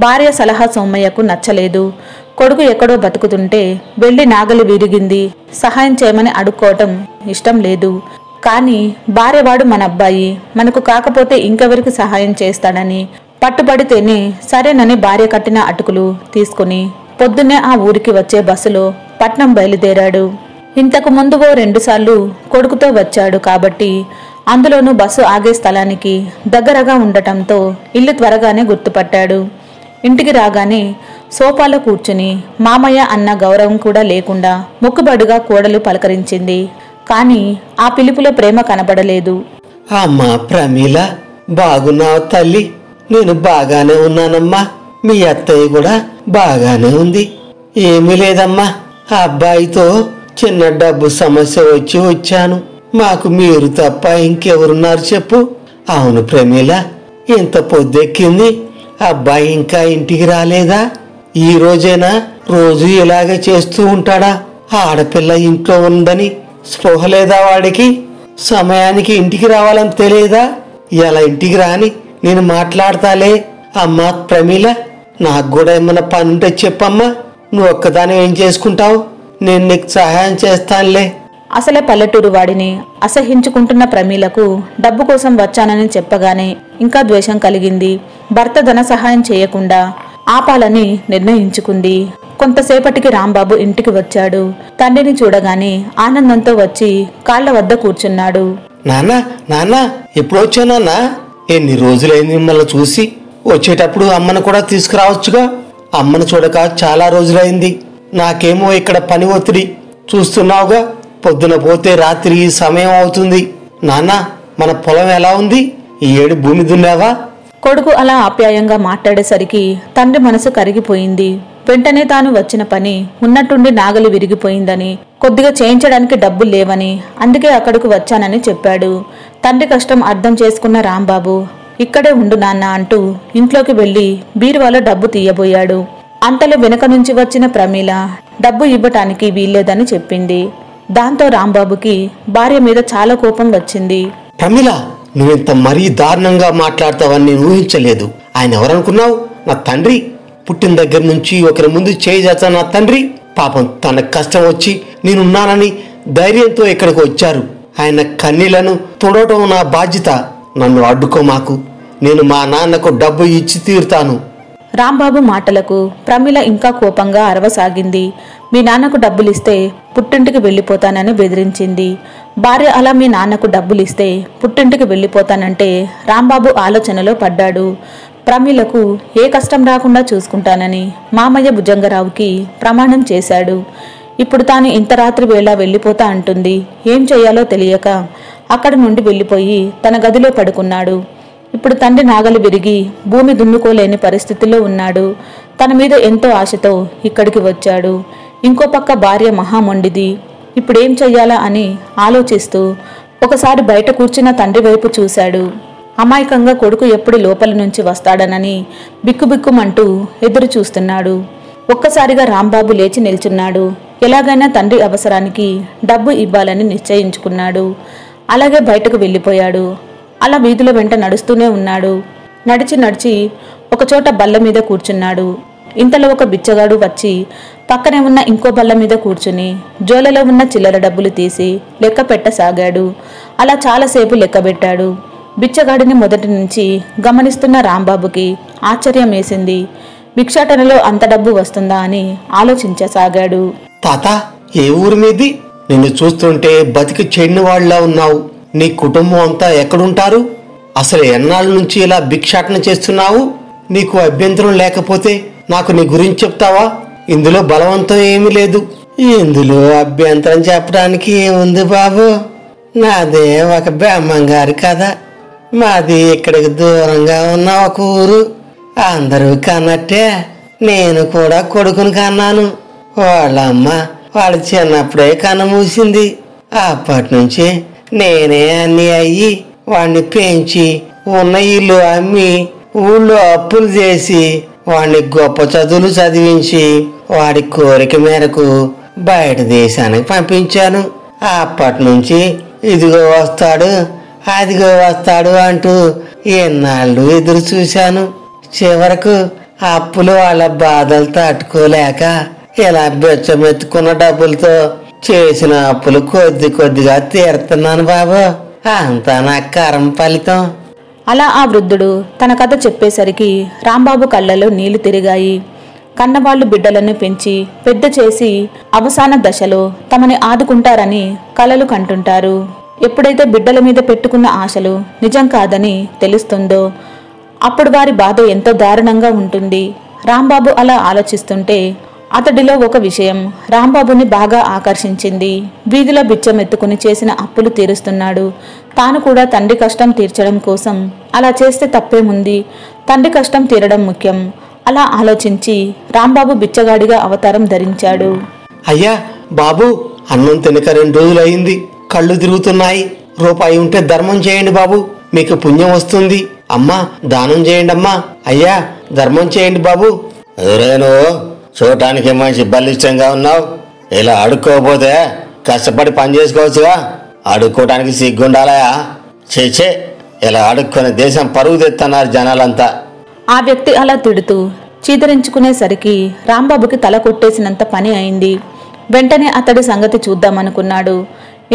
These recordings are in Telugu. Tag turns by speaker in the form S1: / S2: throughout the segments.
S1: భార్య సలహా సోమయ్యకు నచ్చలేదు. కొడుకు ఎక్కడో బతుకుతుంటే వెళ్లి నాగలి విరిగింది సహాయం చేయమని అడుక్కోవటం ఇష్టం లేదు. కానీ భార్యవాడు మన అబ్బాయి, మనకు కాకపోతే ఇంకెవరికి సహాయం చేస్తాడని పట్టుబడితేనే సరేనని భార్య కట్టిన అటుకులు తీసుకుని పొద్దున్నే ఆ ఊరికి వచ్చే బస్సులో పట్నం బయలుదేరాడు. ఇంతకు ముందు 2 సార్లు కొడుకుతో వచ్చాడు కాబట్టి అందులోనూ బస్సు ఆగే స్థలానికి దగ్గరగా ఉండటంతో ఇల్లు త్వరగానే గుర్తుపట్టాడు. ఇంటికి రాగానే సోఫాలో కూర్చుని మామయ్య అన్న గౌరవం కూడా లేకుండా మొక్కుబడిగా కోడలు పలకరించింది. కానీ ఆ పిలుపులో ప్రేమ కనబడలేదు.
S2: అమ్మా ప్రమీల, బాగున్నావు తల్లి? నేను బాగానే ఉన్నానమ్మా. మీ అత్తయ్య కూడా బాగానే ఉంది. ఏమీ లేదమ్మా, ఆ అబ్బాయితో చిన్న డబ్బు సమస్య వచ్చాను. మాకు మీరు తప్ప ఇంకెవరున్నారు చెప్పు? అవును ప్రమీల, ఇంత పొద్దెక్కింది, అబ్బాయి ఇంకా ఇంటికి రాలేదా? ఈ రోజైనా రోజు ఇలాగే చేస్తూ ఉంటాడా? ఆడపిల్ల ఇంట్లో ఉందని స్పృహ లేదా వాడికి? సమయానికి ఇంటికి రావాలని తెలియదా? ఎలా ఇంటికి రాని నేను మాట్లాడతాలే. అమ్మా ప్రమీల, నాకు కూడా ఏమన్నా పని ఉంటే చెప్పమ్మా. నువ్వు ఒక్కదాని ఏం చేసుకుంటావు? నేను నీకు సహాయం చేస్తానులే.
S1: అసలే పల్లెటూరు వాడిని అసహించుకుంటున్న ప్రమీలకు డబ్బు కోసం వచ్చానని చెప్పగానే ఇంకా ద్వేషం కలిగింది. భర్త ధన సహాయం చేయకుండా ఆపాలని నిర్ణయించుకుంది. కొంతసేపటికి రాంబాబు ఇంటికి వచ్చాడు. తండ్రిని చూడగానే ఆనందంతో వచ్చి కాళ్ల వద్ద కూర్చున్నాడు.
S2: నాన్నా నాన్నా, ఎప్పుడు వచ్చానన్నా? ఎన్ని రోజులైంది మిమ్మల్ని చూసి. వచ్చేటప్పుడు అమ్మను కూడా తీసుకురావచ్చుగా. అమ్మను చూడక చాలా రోజులైంది. నాకేమో ఇక్కడ పని ఒత్తిడి. చూస్తున్నావుగా, పొద్దున పోతే రాత్రి సమయం అవుతుంది. నాన్న, మన పొలం ఎలా ఉంది? ఈ ఏడు భూమి దున్నావా?
S1: కొడుకు అలా ఆప్యాయంగా మాట్లాడేసరికి తండ్రి మనసు కరిగిపోయింది. వెంటనే తాను వచ్చిన పని ఉన్నట్టుండి నాగలి విరిగిపోయిందని, కొద్దిగా చేయించడానికి డబ్బులు లేవని, అందుకే అక్కడికి వచ్చానని చెప్పాడు. తండ్రి కష్టం అర్థం చేసుకున్న రాంబాబు ఇక్కడే ఉండు నాన్న అంటూ ఇంట్లోకి వెళ్లి బీరువాలో డబ్బు తీయబోయాడు. అంతలో వెనక నుంచి వచ్చిన ప్రమీల డబ్బు ఇవ్వటానికి వీల్లేదని చెప్పింది. దాంతో రాంబాబుకి భార్య మీద చాలా కోపం వచ్చింది.
S2: ప్రమీల, నువ్వింత మరీ దారుణంగా మాట్లాడతావని నేను ఊహించలేదు. ఆయన ఎవరనుకున్నావు? నా తండ్రి. పుట్టిన దగ్గర నుంచి ఒకరి ముందు చేయి చేస్తా నా తండ్రి. పాపం తన కష్టం వచ్చి నేనున్నానని ధైర్యంతో ఇక్కడికి వచ్చారు. ఆయన కన్నీళ్లను తుడవటం నా బాధ్యత. నన్ను అడ్డుకోమాకు. నేను మా నాన్నకు డబ్బు ఇచ్చి తీరుతాను.
S1: రాంబాబు మాటలకు ప్రమీల ఇంకా కోపంగా అరవసాగింది. మీ నాన్నకు డబ్బులిస్తే పుట్టింటికి వెళ్ళిపోతానని బెదిరించింది. భార్య అలా మీ నాన్నకు డబ్బులిస్తే పుట్టింటికి వెళ్ళిపోతానంటే రాంబాబు ఆలోచనలో పడ్డాడు. ప్రమీలకు ఏ కష్టం రాకుండా చూసుకుంటానని మామయ్య భుజంగరావుకి ప్రమాణం చేశాడు. ఇప్పుడు తాను ఇంత రాత్రి వేళ వెళ్ళిపోతా అంటుంది. ఏం చెయ్యాలో తెలియక అక్కడి నుండి వెళ్ళిపోయి తన గదిలో పడుకున్నాడు. ఇప్పుడు తండ్రి నాగలి విరిగి భూమి దున్నుకోలేని పరిస్థితిలో ఉన్నాడు. తన మీద ఎంతో ఆశతో ఇక్కడికి వచ్చాడు. ఇంకో పక్క భార్య మహామొండిది. ఇప్పుడేం చెయ్యాలా అని ఆలోచిస్తూ ఒకసారి బయట కూర్చున్న తండ్రి వైపు చూశాడు. అమాయకంగా కొడుకు ఎప్పుడు లోపల నుంచి వస్తాడనని బిక్కుబిక్కుమంటూ ఎదురు చూస్తున్నాడు. ఒక్కసారిగా రాంబాబు లేచి నిల్చున్నాడు. ఎలాగైనా తండ్రి అవసరానికి డబ్బు ఇవ్వాలని నిశ్చయించుకున్నాడు. అలాగే బయటకు వెళ్ళిపోయాడు. అలా వీధుల వెంట నడుస్తూనే ఉన్నాడు. నడిచి ఒకచోట బల్ల మీద కూర్చున్నాడు. ఇంతలో ఒక బిచ్చగాడు వచ్చి పక్కనే ఉన్న ఇంకో బల్ల మీద కూర్చుని జోలలో ఉన్న చిల్లర డబ్బులు తీసి లెక్క పెట్టసాగాడు. అలా చాలాసేపు లెక్కబెట్టాడు. బిచ్చగాడిని మొదటి నుంచి గమనిస్తున్న రాంబాబుకి ఆశ్చర్యం వేసింది. భిక్షాటనలో అంత డబ్బు వస్తుందా అని ఆలోచించసాగాడు.
S2: తాత, ఏ ఊరి మీది? నిన్ను చూస్తుంటే బతికి చెడిన వాళ్ళ ఉన్నావు. నీ కుటుంబం అంతా ఎక్కడుంటారు? అసలు ఎన్నాళ్ళ నుంచి ఇలా భిక్షాటన చేస్తున్నావు? నీకు అభ్యంతరం లేకపోతే నాకు నీ గురించి చెప్తావా? ఇందులో బలవంతం ఏమీ లేదు. ఇందులో అభ్యంతరం చెప్పడానికి ఏముంది బాబు? నాదే ఒక బ్రహ్మంగారి కథ. మాది ఇక్కడికి దూరంగా ఉన్న ఒక ఊరు. అందరూ కన్నట్టే నేను కూడా కొడుకుని కన్నాను. వాళ్ళమ్మ వాడు చిన్నప్పుడే కన్నుమూసింది. అప్పటి నుంచి నేనే అన్ని అయ్యి వాణ్ణి పెంచి ఉన్న ఇల్లు అమ్మి ఊళ్ళో అప్పులు చేసి వాణ్ణి గొప్ప చదువులు చదివించి వాడి కోరిక మేరకు బయట దేశానికి పంపించాను. అప్పటి నుంచి ఇదిగో వస్తాడు అదిగో వస్తాడు అంటూ ఎన్నాళ్ళు ఎదురు చూశాను. చివరకు అప్పులు వాళ్ళ బాధలు తట్టుకోలేక ఇలా బెచ్చమెత్తుకున్న డబ్బులతో చేసిన అప్పులు కొద్ది కొద్దిగా తీరుతున్నాను బాబు. అంతా నా కర్మ ఫలితం.
S1: అలా ఆ వృద్ధుడు తన కథ చెప్పేసరికి రాంబాబు కళ్ళలో నీళ్లు తిరిగాయి. కన్నవాళ్లు బిడ్డలను పెంచి పెద్ద చేసి అవసాన దశలో తమని ఆదుకుంటారని కలలు కంటుంటారు. ఎప్పుడైతే బిడ్డల మీద పెట్టుకున్న ఆశలు నిజం కాదని తెలుస్తుందో అప్పుడు వారి బాధ ఎంతో దారుణంగా ఉంటుంది. రాంబాబు అలా ఆలోచిస్తుంటే అతడిలో ఒక విషయం రాంబాబుని బాగా ఆకర్షించింది. వీధిలో బిచ్చమెత్తుకుని చేసిన అప్పులు తీరుస్తున్నాడు. తాను కూడా తండ్రి కష్టం తీర్చడం కోసం అలా చేస్తే తప్పేముంది, తండ్రి కష్టం తీరడం ముఖ్యం. అలా ఆలోచించి రాంబాబు బిచ్చగాడిగా అవతారం ధరించాడు.
S2: అయ్యా బాబు, అన్నం తినక 2 రోజులయ్యింది, కళ్ళు తిరుగుతున్నాయి. రూపాయి ఉంటే ధర్మం చేయండి బాబు, మీకు పుణ్యం వస్తుంది. అమ్మా దానం చేయండి అమ్మా. అయ్యా ధర్మం చేయండి బాబు.
S3: ఎవరేను చూడటానికి మంచి బలిష్టంగా ఉన్నావు. ఇలా అడుక్కోకపోతే కష్టపడి పని చేసుకోవచ్చుగా. అడుక్కోవటానికి సిగ్గుండాలయా? చేచే, ఇలా అడుక్కొని దేశం పరుగు తెస్తున్నారు జనాలంతా.
S1: ఆ వ్యక్తి అలా తిడుతూ చీదరించుకునేసరికి రాంబాబుకి తల కొట్టేసినంత పని అయింది. వెంటనే అతడి సంగతి చూద్దామనుకున్నాడు.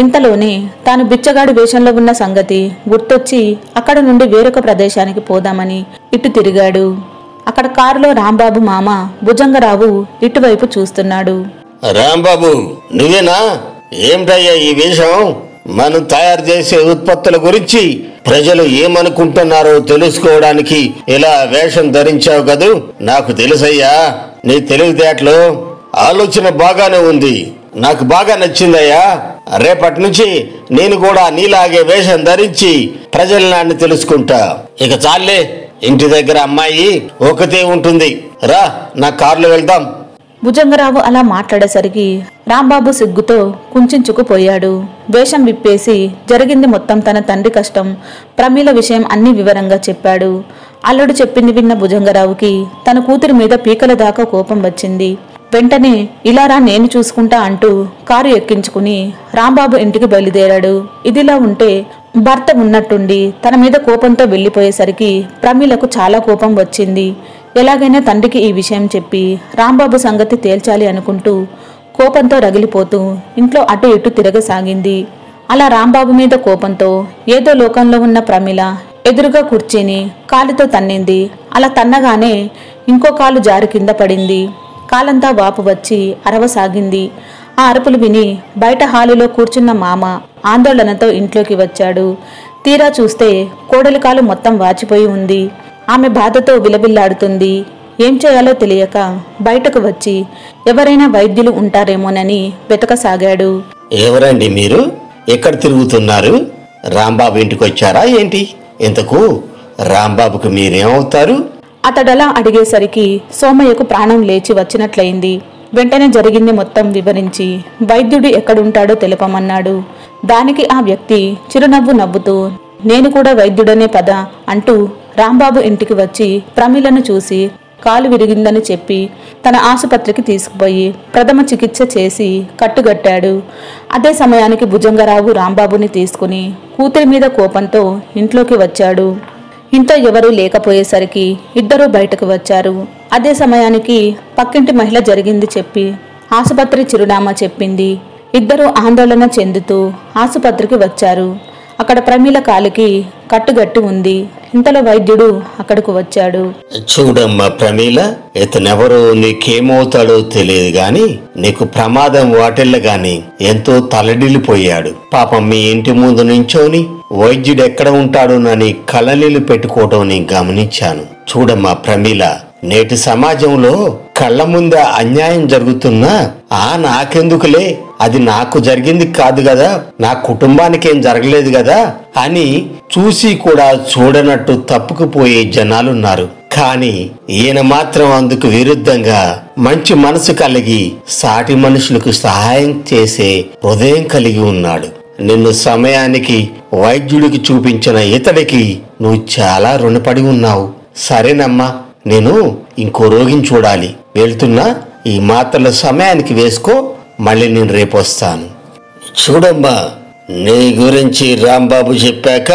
S1: ఇంతలోనే తాను బిచ్చగాడి వేషంలో ఉన్న సంగతి గుర్తొచ్చి అక్కడ నుండి వేరొక ప్రదేశానికి పోదామని ఇటు తిరిగాడు. అక్కడ కారులో రాంబాబు మామ భుజంగరావు ఇటువైపు చూస్తున్నాడు.
S3: రాంబాబు నువ్వేనా? ఏమిటయ్యా ఈ వేషం? మనం తయారు చేసే ఉత్పత్తుల గురించి ప్రజలు ఏమనుకుంటున్నారో తెలుసుకోవడానికి ఇలా వేషం ధరించావు కదూ. నాకు తెలుసయ్యా నీ తెలివితేటలు, ఆలోచన బాగానే ఉంది. నాకు బాగా నచ్చిందయ్యా. రేపటి నుంచి నేను కూడా నీలాగే వేషం ధరించి ప్రజల నాన్ని తెలుసుకుంటా. ఇక చాలే, ఇంటి దగ్గర అమ్మాయి ఒకతే ఉంటుంది. రా నా కారులో వెళ్దాం.
S1: భుజంగరావు అలా మాట్లాడేసరికి రాంబాబు సిగ్గుతో కుంచుకుపోయాడు. వేషం విప్పేసి జరిగింది మొత్తం తన తండ్రి కష్టం, ప్రమీల విషయం అన్ని వివరంగా చెప్పాడు. అల్లుడు చెప్పింది విన్న భుజంగరావుకి తన కూతురి మీద పీకల దాకా కోపం వచ్చింది. వెంటనే ఇలారా నేను చూసుకుంటా అంటూ కారు ఎక్కించుకుని రాంబాబు ఇంటికి బయలుదేరాడు. ఇదిలా ఉంటే భర్త ఉన్నట్టుండి తన మీద కోపంతో వెళ్లిపోయేసరికి ప్రమీలకు చాలా కోపం వచ్చింది. ఎలాగైనా తండ్రికి ఈ విషయం చెప్పి రాంబాబు సంగతి తేల్చాలి అనుకుంటూ కోపంతో రగిలిపోతూ ఇంట్లో అటు ఇటు తిరగసాగింది. అలా రాంబాబు మీద కోపంతో ఏదో లోకంలో ఉన్న ప్రమీల ఎదురుగా కూర్చుని కాలుతో తన్నింది. అలా తన్నగానే ఇంకో కాలు జారి కింద పడింది. కాలంతా వాపు వచ్చి అరవసాగింది. ఆ అరుపులు విని బయట హాలులో కూర్చున్న మామ ఆందోళనతో ఇంట్లోకి వచ్చాడు. తీరా చూస్తే కోడలి కాలు మొత్తం వాచిపోయి ఉంది. ఆమె బాధతో విలవిల్లాడుతుంది. ఏం చేయాలో తెలియక బయటకు వచ్చి ఎవరైనా వైద్యులు ఉంటారేమోనని వెతకసాగాడు.
S3: ఎవరండి మీరు? ఎక్కడ తిరుగుతున్నారు? రాంబాబు ఇంటికి వచ్చారా ఏంటి? ఇంతకు రాంబాబుకు మీరేమవుతారు?
S1: అతడలా అడిగేసరికి సోమయ్యకు ప్రాణం లేచి వచ్చినట్లయింది. వెంటనే జరిగింది మొత్తం వివరించి వైద్యుడు ఎక్కడుంటాడో తెలుపమన్నాడు. దానికి ఆ వ్యక్తి చిరునవ్వు నవ్వుతూ నేను కూడా వైద్యుడనే పద అంటూ రాంబాబు ఇంటికి వచ్చి ప్రమీలను చూసి కాలు విరిగిందని చెప్పి తన ఆసుపత్రికి తీసుకుపోయి ప్రథమ చికిత్స చేసి కట్టుగట్టాడు. అదే సమయానికి భుజంగరావు రాంబాబుని తీసుకుని కూతురి మీద కోపంతో ఇంట్లోకి వచ్చాడు. ఇంట్లో ఎవరూ లేకపోయేసరికి ఇద్దరూ బయటకు వచ్చారు. అదే సమయానికి పక్కింటి మహిళ జరిగింది చెప్పి ఆసుపత్రి చిరునామా చెప్పింది. ఇద్దరూ ఆందోళన చెందుతూ ఆసుపత్రికి వచ్చారు. అక్కడ ప్రమీల కాలికి కట్టుగట్టి ఉంది. ఇంతలో వైద్యుడు అక్కడకు వచ్చాడు.
S3: చూడమ్మా ప్రమీల, ఇతనెవరో నీకేమవుతాడో తెలియదు గాని నీకు ప్రమాదం వాటిల్లగాని ఎంతో తలడిల్లిపోయాడు. పాపం మీ ఇంటి ముందు నించోని వైద్యుడు ఎక్కడ ఉంటాడోనని కళ్ళనీళ్లు పెట్టుకోవటం నేను గమనించాను. చూడమ్మా ప్రమీల, నేటి సమాజంలో కళ్ళ ముంద అన్యాయం జరుగుతున్నా నాకెందుకులే, అది నాకు జరిగింది కాదు కదా, నా కుటుంబానికేం జరగలేదు కదా అని చూసి కూడా చూడనట్టు తప్పుకుపోయే జనాలున్నారు. కానీ ఈయన మాత్రం అందుకు విరుద్ధంగా మంచి మనసు కలిగి సాటి మనుషులకు సహాయం చేసే హృదయం కలిగి ఉన్నాడు. నిన్ను సమయానికి వైద్యుడికి చూపించిన ఇతడికి నువ్వు చాలా రుణపడి ఉన్నావు. సరేనమ్మా, నేను ఇంకో రోగిని చూడాలి, వెళ్తున్నా. ఈ మాత్రలు సమయానికి వేసుకో, మళ్ళీ నేను రేపు వస్తాను. చూడమ్మా, నీ గురించి రాంబాబు చెప్పాక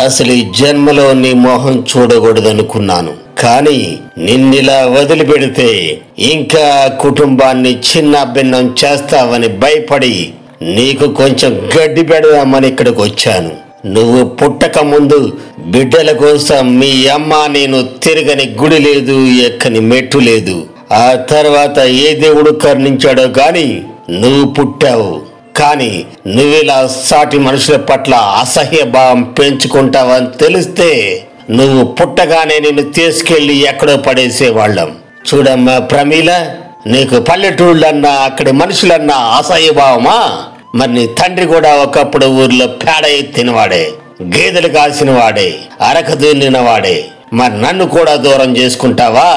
S3: అసలు ఈ జన్మలో నీ మొహం చూడకూడదనుకున్నాను. కానీ నిన్నిలా వదిలిపెడితే ఇంకా కుటుంబాన్ని చిన్న భిన్నం చేస్తావని భయపడి నీకు కొంచెం గడ్డి పెడదామని ఇక్కడికి వచ్చాను. నువ్వు పుట్టక ముందు బిడ్డల కోసం మీ అమ్మ నేను తిరగని గుడి లేదు, ఎక్కని మెట్టు లేదు. ఆ తర్వాత ఏ దేవుడు కరుణించాడో గాని నువ్వు పుట్టావు. కానీ నువ్విలా సాటి మనుషుల పట్ల అసహ్య భావం పెంచుకుంటావని తెలిస్తే నువ్వు పుట్టగానే నిన్ను తీసుకెళ్లి ఎక్కడో పడేసేవాళ్ళం. చూడమ్మా ప్రమీల, నీకు పల్లెటూళ్ళన్నా అక్కడి మనుషులన్నా అసహ్య భావమా? మరి నీ తండ్రి కూడా ఒకప్పుడు ఊర్లో పేడ ఎత్తినవాడే, గేదెలు కాసినవాడే, అరక దున్నినవాడే. మరి నన్ను కూడా దూరం చేసుకుంటావా?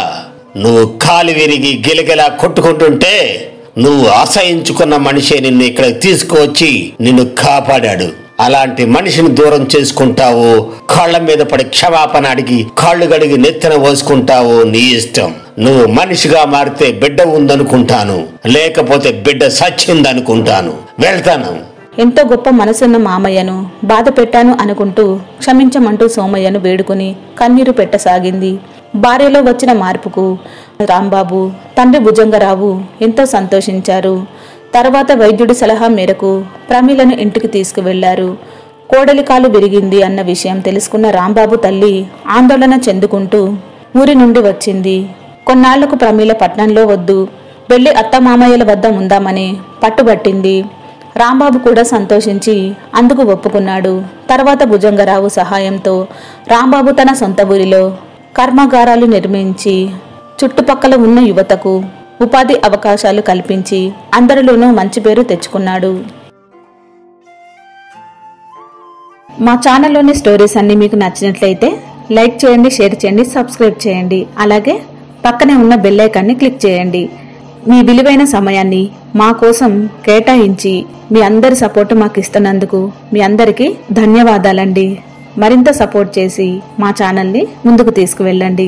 S3: నువ్వు కాలు విరిగి గిలగిలా కొట్టుకుంటుంటే నువ్వు అసహించుకున్న మనిషి నిన్ను ఇక్కడ తీసుకువచ్చి నిన్ను కాపాడాడు. అలాంటి మనిషిని దూరం చేసుకుంటావు, కాళ్ల మీద పడి క్షమాపణ అడిగి కాళ్ళు గడిగి నెత్తిన పోసుకుంటావు, నీ ఇష్టం. నువ్వు మనిషిగా మారితే బిడ్డ ఉందనుకుంటాను, లేకపోతే బిడ్డ సచ్చిందనుకుంటాను. వెళ్తాను.
S1: ఎంతో గొప్ప మనసున్న మామయ్యను బాధ పెట్టాను అనుకుంటూ క్షమించమంటూ సోమయ్యను వేడుకుని కన్నీరు పెట్టసాగింది. భార్యలో వచ్చిన మార్పుకు రాంబాబు, తండ్రి భుజంగరావు ఎంతో సంతోషించారు. తర్వాత వైద్యుడి సలహా మేరకు ప్రమీలను ఇంటికి తీసుకువెళ్లారు. కోడలి కాలు విరిగింది అన్న విషయం తెలుసుకున్న రాంబాబు తల్లి ఆందోళన చెందుకుంటూ ఊరి నుండి వచ్చింది. కొన్నాళ్లకు ప్రమీల పట్నంలో వద్దు, వెళ్లి అత్తమామయ్యల వద్ద ఉందామని పట్టుబట్టింది. రాంబాబు కూడా సంతోషించి అందుకు ఒప్పుకున్నాడు. తర్వాత భుజంగరావు సహాయంతో రాంబాబు తన సొంత ఊరిలో కర్మాగారాలు నిర్మించి చుట్టుపక్కల ఉన్న యువతకు ఉపాధి అవకాశాలు కల్పించి అందరిలోనూ మంచి పేరు తెచ్చుకున్నాడు. మా ఛానల్లోని స్టోరీస్ అన్ని మీకు నచ్చినట్లయితే లైక్ చేయండి, షేర్ చేయండి, సబ్స్క్రైబ్ చేయండి. అలాగే పక్కనే ఉన్న బెల్ ఐకాన్ని క్లిక్ చేయండి. మీ విలువైన సమయాన్ని మా కోసం కేటాయించి మీ అందరి సపోర్ట్ మాకు ఇస్తున్నందుకు మీ అందరికీ ధన్యవాదాలండి. మరింత సపోర్ట్ చేసి మా ఛానల్ని ముందుకు తీసుకువెళ్ళండి.